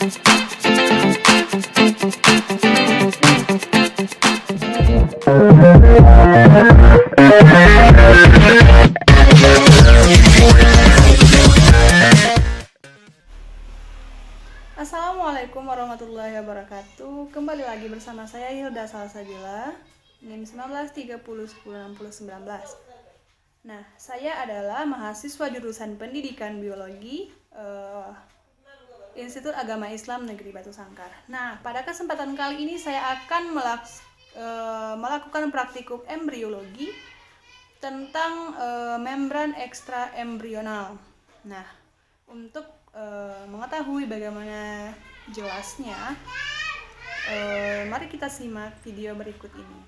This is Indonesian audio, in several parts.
Assalamualaikum warahmatullahi wabarakatuh. Kembali lagi bersama saya Hilda Salsabila, NIM 1930106019. Nah, saya adalah mahasiswa jurusan Pendidikan Biologi Institut Agama Islam Negeri Batu Sangkar. Nah, pada kesempatan kali ini saya akan melakukan praktikum embriologi tentang membran ekstra embrional. Nah, untuk mengetahui bagaimana jelasnya, mari kita simak video berikut ini.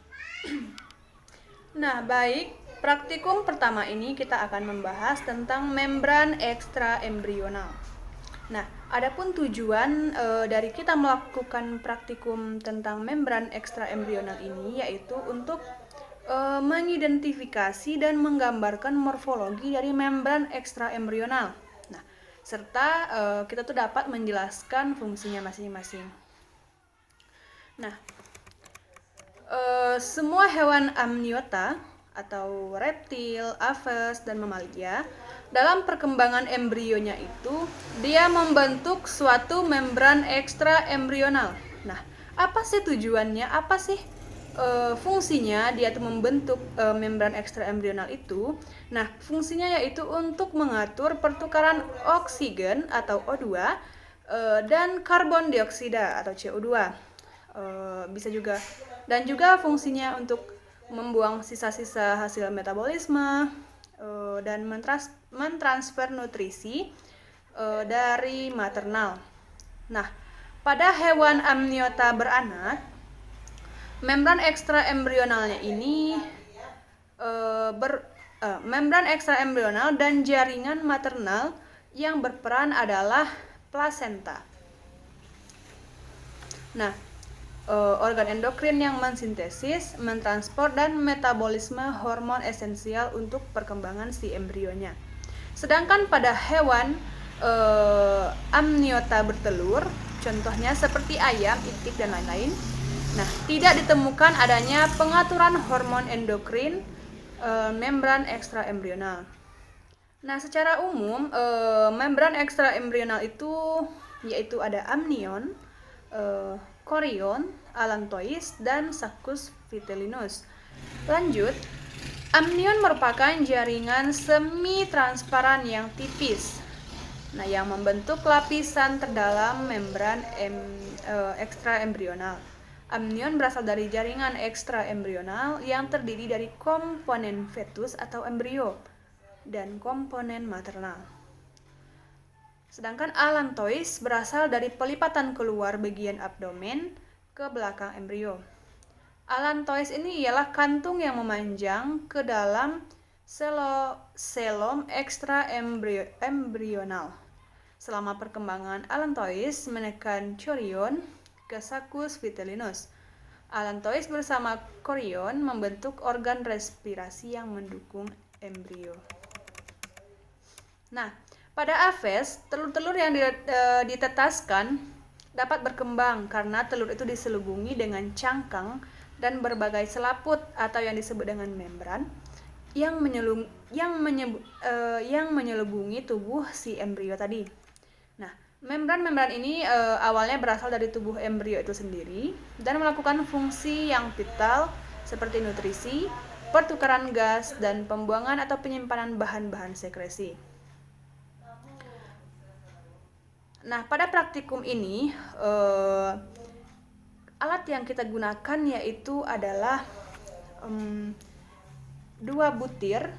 Nah, baik, praktikum pertama ini kita akan membahas tentang membran ekstra embrional. Nah, adapun tujuan dari kita melakukan praktikum tentang membran ekstra embrional ini yaitu untuk mengidentifikasi dan menggambarkan morfologi dari membran ekstra embrional. Nah, serta kita tuh dapat menjelaskan fungsinya masing-masing. Nah, semua hewan amniota atau reptil, aves, dan mamalia dalam perkembangan embrionya itu dia membentuk suatu membran ekstra embrional. Nah, apa sih tujuannya? Apa sih fungsinya dia tuh membentuk membran ekstra embrional itu? Nah, fungsinya yaitu untuk mengatur pertukaran oksigen atau O2 dan karbon dioksida atau CO2. Bisa juga, dan juga fungsinya untuk membuang sisa-sisa hasil metabolisme dan mentransfer nutrisi dari maternal. Nah, pada hewan amniota beranak, membran ekstra embrionalnya ini membran ekstra embrional dan jaringan maternal yang berperan adalah plasenta. Nah, organ endokrin yang mensintesis, mentransport, dan metabolisme hormon esensial untuk perkembangan si embrionya. Sedangkan pada hewan amniota bertelur, contohnya seperti ayam, itik, dan lain-lain, nah, tidak ditemukan adanya pengaturan hormon endokrin membran ekstra embrional. Nah, secara umum membran ekstra embrional itu yaitu ada amnion, chorion, allantois, dan saccus vitellinus. Lanjut, amnion merupakan jaringan semi transparan yang tipis, nah, yang membentuk lapisan terdalam membran ekstra embrional. Amnion berasal dari jaringan ekstra embrional yang terdiri dari komponen fetus atau embrio dan komponen maternal. Sedangkan allantois berasal dari pelipatan keluar bagian abdomen ke belakang embrio. Allantois ini ialah kantung yang memanjang ke dalam selom ekstra embrional. Selama perkembangan allantois menekan chorion ke saccus vitellinus. Allantois bersama chorion membentuk organ respirasi yang mendukung embrio. Nah, pada aves, telur-telur yang ditetaskan dapat berkembang karena telur itu diselubungi dengan cangkang dan berbagai selaput atau yang disebut dengan membran yang menyelubungi tubuh si embrio tadi. Nah, membran-membran ini awalnya berasal dari tubuh embrio itu sendiri dan melakukan fungsi yang vital seperti nutrisi, pertukaran gas, dan pembuangan atau penyimpanan bahan-bahan sekresi. Nah, pada praktikum ini alat yang kita gunakan yaitu adalah 2 butir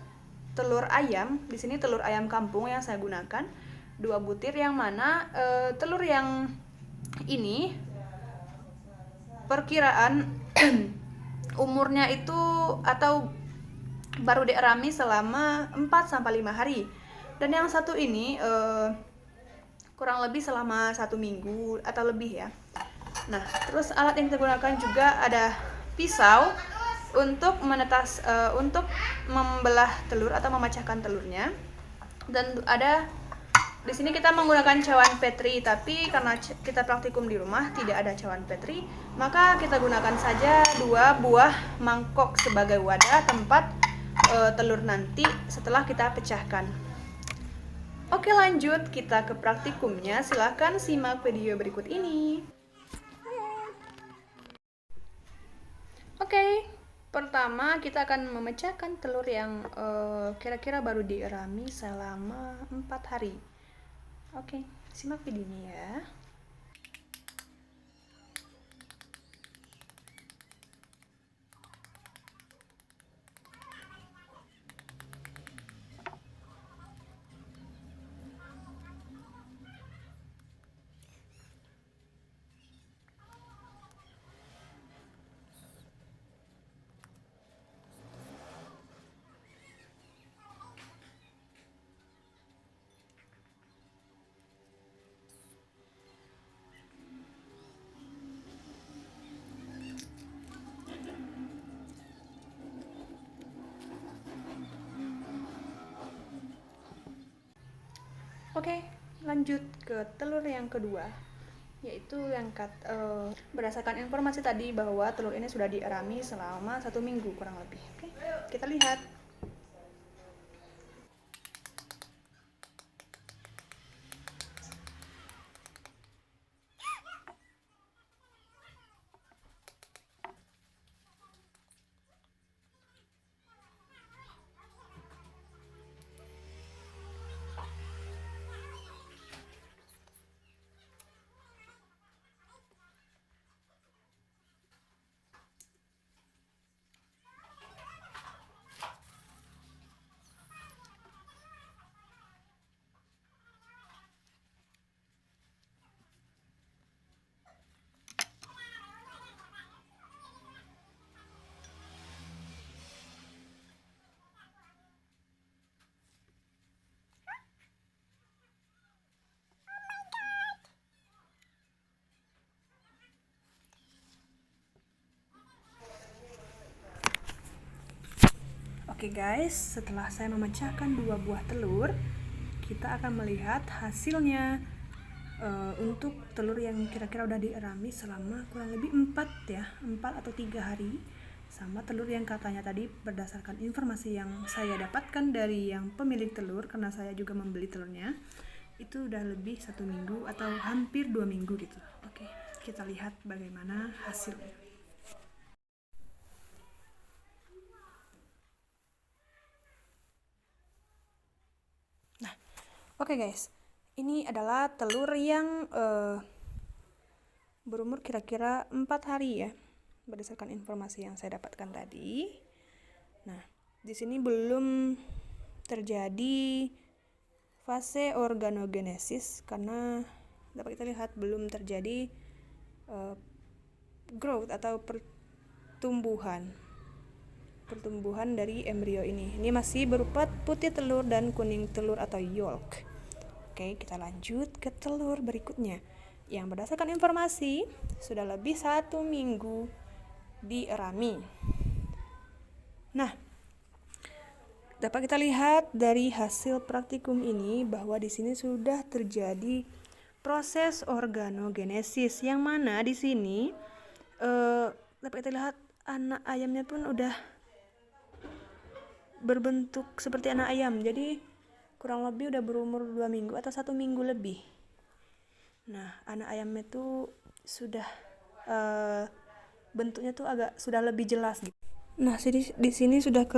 telur ayam. Di sini telur ayam kampung yang saya gunakan, 2 butir, yang mana telur yang ini perkiraan umurnya itu atau baru dierami selama 4-5 hari, dan yang satu ini kurang lebih selama 1 minggu atau lebih ya. Nah, terus alat yang kita gunakan juga ada pisau untuk untuk membelah telur atau memecahkan telurnya, dan ada Di sini kita menggunakan cawan Petri, tapi karena kita praktikum di rumah tidak ada cawan Petri, maka kita gunakan saja 2 buah mangkok sebagai wadah tempat telur nanti setelah kita pecahkan. Oke, lanjut kita ke praktikumnya. Silahkan simak video berikut ini. Oke, pertama kita akan memecahkan telur yang kira-kira baru dierami selama 4 hari. Oke, simak videonya ya. Oke, lanjut ke telur yang kedua, yaitu yang berdasarkan informasi tadi bahwa telur ini sudah dierami selama 1 minggu kurang lebih. Oke, kita lihat. Oke guys, setelah saya memecahkan 2 buah telur, kita akan melihat hasilnya untuk telur yang kira-kira udah dierami selama kurang lebih 4 atau 3 hari, sama telur yang katanya tadi berdasarkan informasi yang saya dapatkan dari yang pemilik telur, karena saya juga membeli telurnya, itu udah lebih 1 minggu atau hampir 2 minggu gitu. Oke, kita lihat bagaimana hasilnya. Oke guys, ini adalah telur yang berumur kira-kira 4 hari ya, berdasarkan informasi yang saya dapatkan tadi. Nah, di sini belum terjadi fase organogenesis karena dapat kita lihat belum terjadi growth atau pertumbuhan dari embrio ini. Ini masih berupa putih telur dan kuning telur atau yolk. Oke, kita lanjut ke telur berikutnya yang berdasarkan informasi sudah lebih 1 minggu dierami. Nah, dapat kita lihat dari hasil praktikum ini bahwa di sini sudah terjadi proses organogenesis, yang mana di sini dapat kita lihat anak ayamnya pun udah berbentuk seperti anak ayam. Jadi kurang lebih udah berumur 2 minggu atau 1 minggu lebih. Nah, anak ayamnya tuh sudah bentuknya tuh sudah lebih jelas gitu. Nah, di sini sudah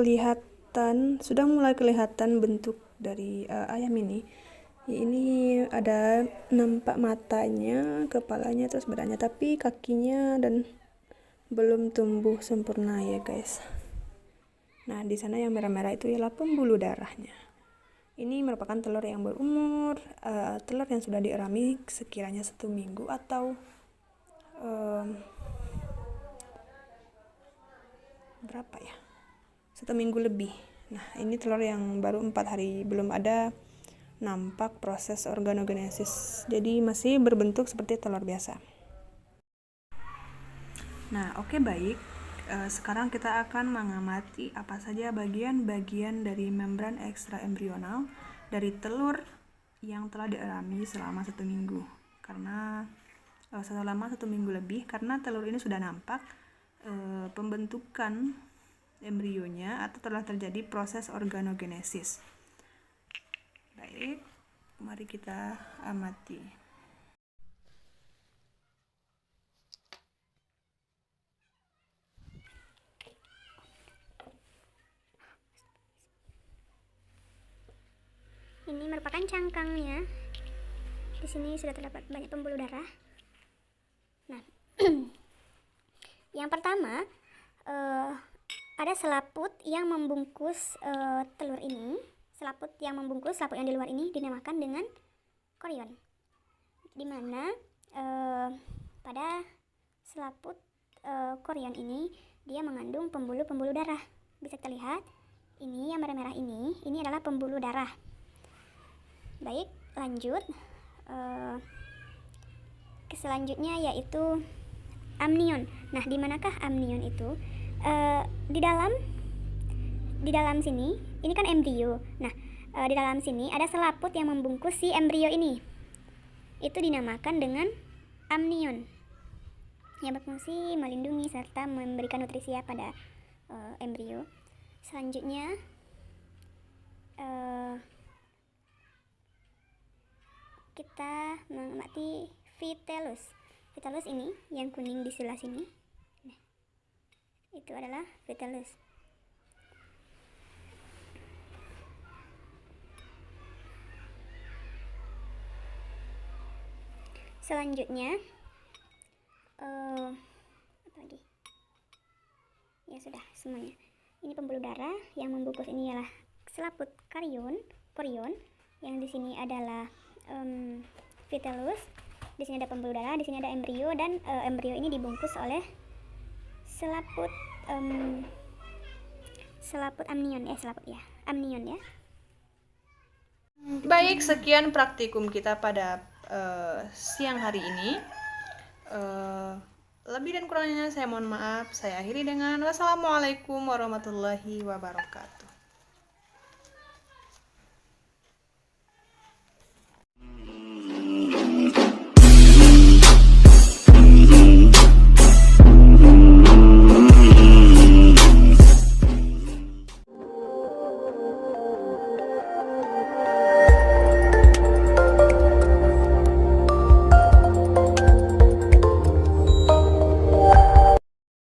mulai kelihatan bentuk dari ayam ini. Ini ada nampak matanya, kepalanya, terus badannya, tapi kakinya dan belum tumbuh sempurna ya guys. Nah, di sana yang merah-merah itu ialah pembuluh darahnya. Ini merupakan telur yang berumur, telur yang sudah dierami sekiranya 1 minggu atau berapa ya? 1 minggu lebih. Nah, ini telur yang baru 4 hari, belum ada nampak proses organogenesis. Jadi masih berbentuk seperti telur biasa. Nah, oke, baik. Sekarang kita akan mengamati apa saja bagian-bagian dari membran ekstraembrional dari telur yang telah dialami selama 1 minggu, karena selama 1 minggu lebih, karena telur ini sudah nampak pembentukan embrionya atau telah terjadi proses organogenesis. Baik, mari kita amati. Ini merupakan cangkangnya. Di sini sudah terdapat banyak pembuluh darah. Nah, yang pertama ada selaput yang membungkus telur ini. Selaput yang membungkus selaput yang di luar ini dinamakan dengan korion. Dimana pada selaput korion ini dia mengandung pembuluh-pembuluh darah. Bisa terlihat ini yang merah-merah ini adalah pembuluh darah. Baik, lanjut ke selanjutnya yaitu amnion. Nah, di manakah amnion itu? Di dalam sini, ini kan embrio. Nah, di dalam sini ada selaput yang membungkus si embrio ini. Itu dinamakan dengan amnion, yang berfungsi melindungi serta memberikan nutrisi pada embrio. Selanjutnya kita mengamati vitellus. Vitellus ini yang kuning di sebelah sini. Nah, itu adalah vitellus. Selanjutnya apa lagi? Ya sudah semuanya. Ini pembuluh darah yang membungkus ini adalah selaput korion. Yang di sini adalah vitellus. Di sini ada pembuluh darah, di sini ada embrio, dan embrio ini dibungkus oleh selaput amnion ya. Baik, sekian praktikum kita pada siang hari ini. Lebih dan kurangnya saya mohon maaf. Saya akhiri dengan wassalamualaikum warahmatullahi wabarakatuh.